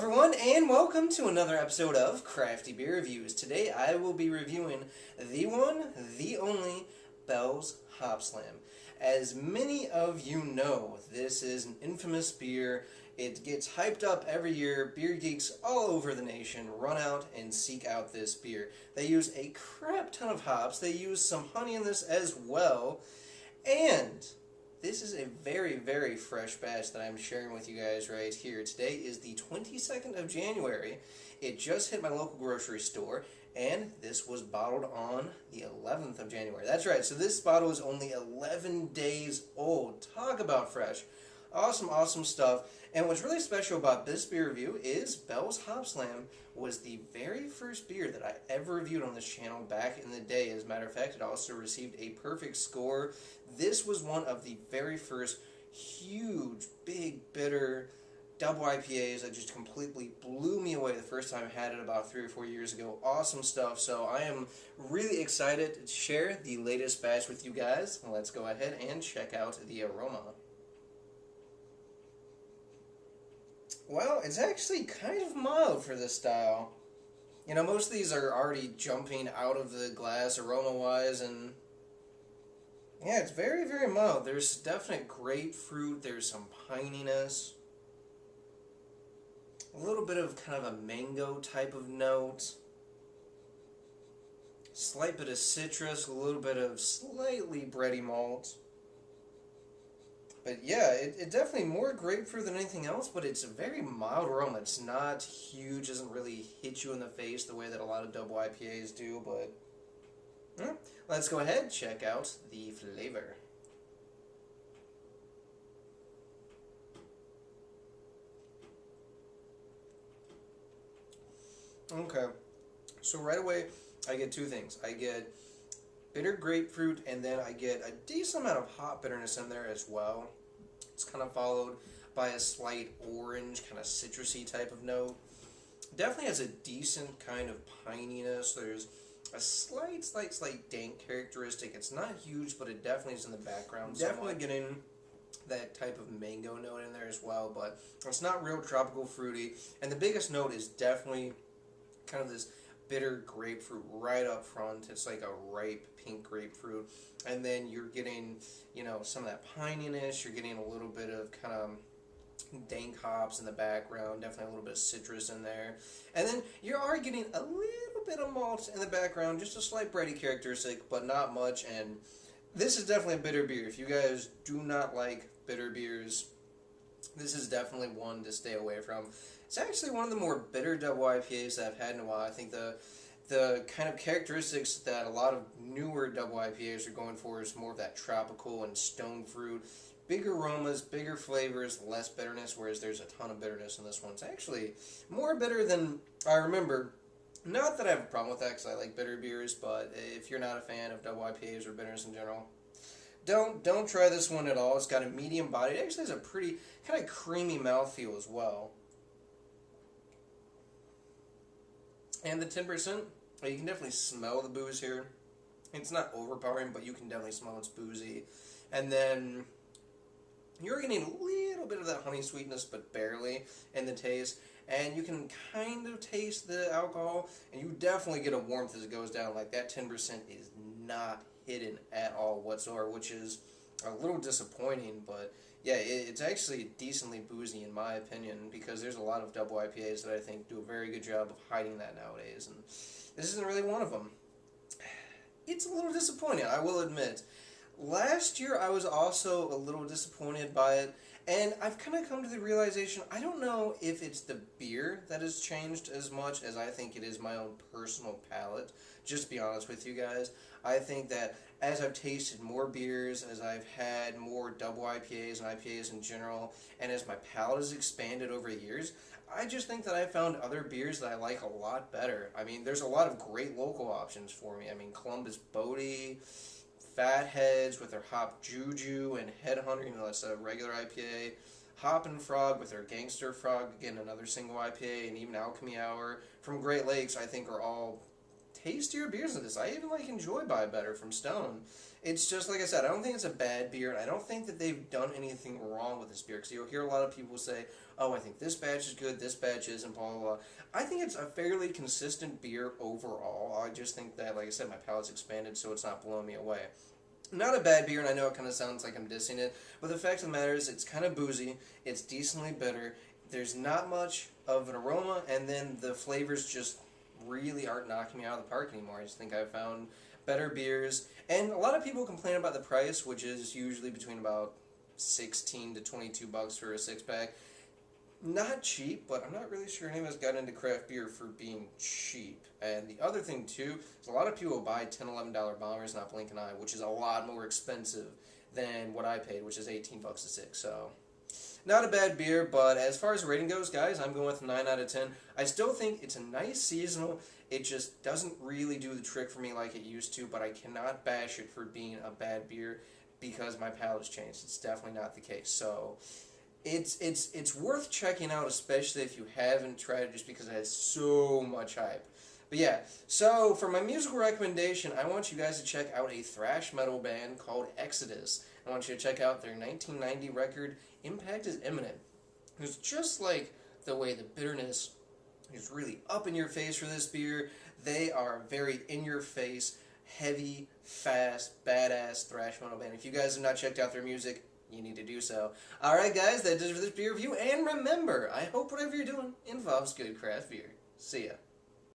everyone, and welcome to another episode of Crafty Beer Reviews. Today I will be reviewing the one, the only, Bell's Hopslam. As many of you know, this is an infamous beer. It gets hyped up every year. Beer geeks all over the nation run out and seek out this beer. They use a crap ton of hops. They use some honey in this as well. And this is a very, very fresh batch that I'm sharing with you guys right here. Today is the 22nd of January. It just hit my local grocery store, and this was bottled on the 11th of January. That's right, so this bottle is only 11 days old. Talk about fresh. Awesome, awesome stuff. And what's really special about this beer review is Bell's Hopslam was the very first beer that I ever reviewed on this channel back in the day. As a matter of fact, it also received a perfect score. This was one of the very first huge, big, bitter double IPAs that just completely blew me away the first time I had it about 3 or 4 years ago. Awesome stuff. So I am really excited to share the latest batch with you guys. Let's go ahead and check out the aroma. Well, it's actually kind of mild for this style. You know, most of these are already jumping out of the glass aroma-wise, and yeah, it's very, very mild. There's definite grapefruit, there's some pininess, a little bit of kind of a mango type of note, slight bit of citrus, a little bit of slightly bready malt. But yeah, it definitely more grapefruit than anything else, but it's a very mild aroma. It's not huge, doesn't really hit you in the face the way that a lot of double IPAs do, but let's go ahead and check out the flavor. Okay, so right away I get two things. I get bitter grapefruit, and then I get a decent amount of hop bitterness in there as well. It's kind of followed by a slight orange, kind of citrusy type of note. Definitely has a decent kind of pininess. There's a slight dank characteristic. It's not huge, but it definitely is in the background. Definitely getting that type of mango note in there as well, but it's not real tropical fruity. And the biggest note is definitely kind of this bitter grapefruit right up front. It's like a ripe pink grapefruit, and then you're getting, you know, some of that pininess. You're getting a little bit of kind of dank hops in the background, definitely a little bit of citrus in there, and then you are getting a little bit of malt in the background, just a slight bready characteristic, but not much. And this is definitely a bitter beer. If you guys do not like bitter beers, this is definitely one to stay away from. It's actually one of the more bitter double IPAs that I've had in a while. I think the kind of characteristics that a lot of newer double IPAs are going for is more of that tropical and stone fruit. Bigger aromas, bigger flavors, less bitterness, whereas there's a ton of bitterness in this one. It's actually more bitter than I remember. Not that I have a problem with that, because I like bitter beers, but if you're not a fan of double IPAs or bitters in general, don't try this one at all. It's got a medium body. It actually has a pretty kind of creamy mouthfeel as well. And the 10%, you can definitely smell the booze here. It's not overpowering, but you can definitely smell it's boozy. And then you're getting a little bit of that honey sweetness, but barely in the taste. And you can kind of taste the alcohol, and you definitely get a warmth as it goes down. Like, that 10% is not hidden at all whatsoever, which is a little disappointing, but yeah, it's actually decently boozy in my opinion, because there's a lot of double IPAs that I think do a very good job of hiding that nowadays, and this isn't really one of them. It's a little disappointing, I will admit. Last year I was also a little disappointed by it, and I've kind of come to the realization, I don't know if it's the beer that has changed as much as I think it is my own personal palate, just to be honest with you guys. I think that as I've tasted more beers, as I've had more double IPAs and IPAs in general, and as my palate has expanded over the years, I just think that I found other beers that I like a lot better. I mean, there's a lot of great local options for me. I mean, Columbus Bodie, Fatheads with their Hop Juju, and Headhunter, you know, that's a regular IPA. Hop and Frog with their Gangster Frog, again, another single IPA, and even Alchemy Hour from Great Lakes, I think are all tastier beers than this. I even like enjoy Buy Better from Stone. It's just like I said, I don't think it's a bad beer, and I don't think that they've done anything wrong with this beer. Because you'll hear a lot of people say, "Oh, I think this batch is good, this batch isn't," blah blah blah. I think it's a fairly consistent beer overall. I just think that, like I said, my palate's expanded, so it's not blowing me away. Not a bad beer, and I know it kind of sounds like I'm dissing it, but the fact of the matter is it's kind of boozy, it's decently bitter, there's not much of an aroma, and then the flavors just really aren't knocking me out of the park anymore. I just think I've found better beers, and a lot of people complain about the price, which is usually between about 16 to 22 bucks for a six-pack. Not cheap, but I'm not really sure any of us got into craft beer for being cheap. And the other thing, too, is a lot of people buy $10, $11 bombers, not blink an eye, which is a lot more expensive than what I paid, which is 18 bucks a six. So, not a bad beer, but as far as rating goes, guys, I'm going with 9 out of 10. I still think it's a nice seasonal. It just doesn't really do the trick for me like it used to, but I cannot bash it for being a bad beer because my palate's changed. It's definitely not the case. So, it's worth checking out, especially if you haven't tried it, just because it has so much hype. But yeah, so for my musical recommendation, I want you guys to check out a thrash metal band called Exodus. I want you to check out their 1990 record, Impact is Imminent. It's just like the way the bitterness is really up in your face for this beer. They are very in your face, heavy, fast, badass thrash metal band. If you guys have not checked out their music, you need to do so. Alright guys, that does it for this beer review, and remember, I hope whatever you're doing involves good craft beer. See ya.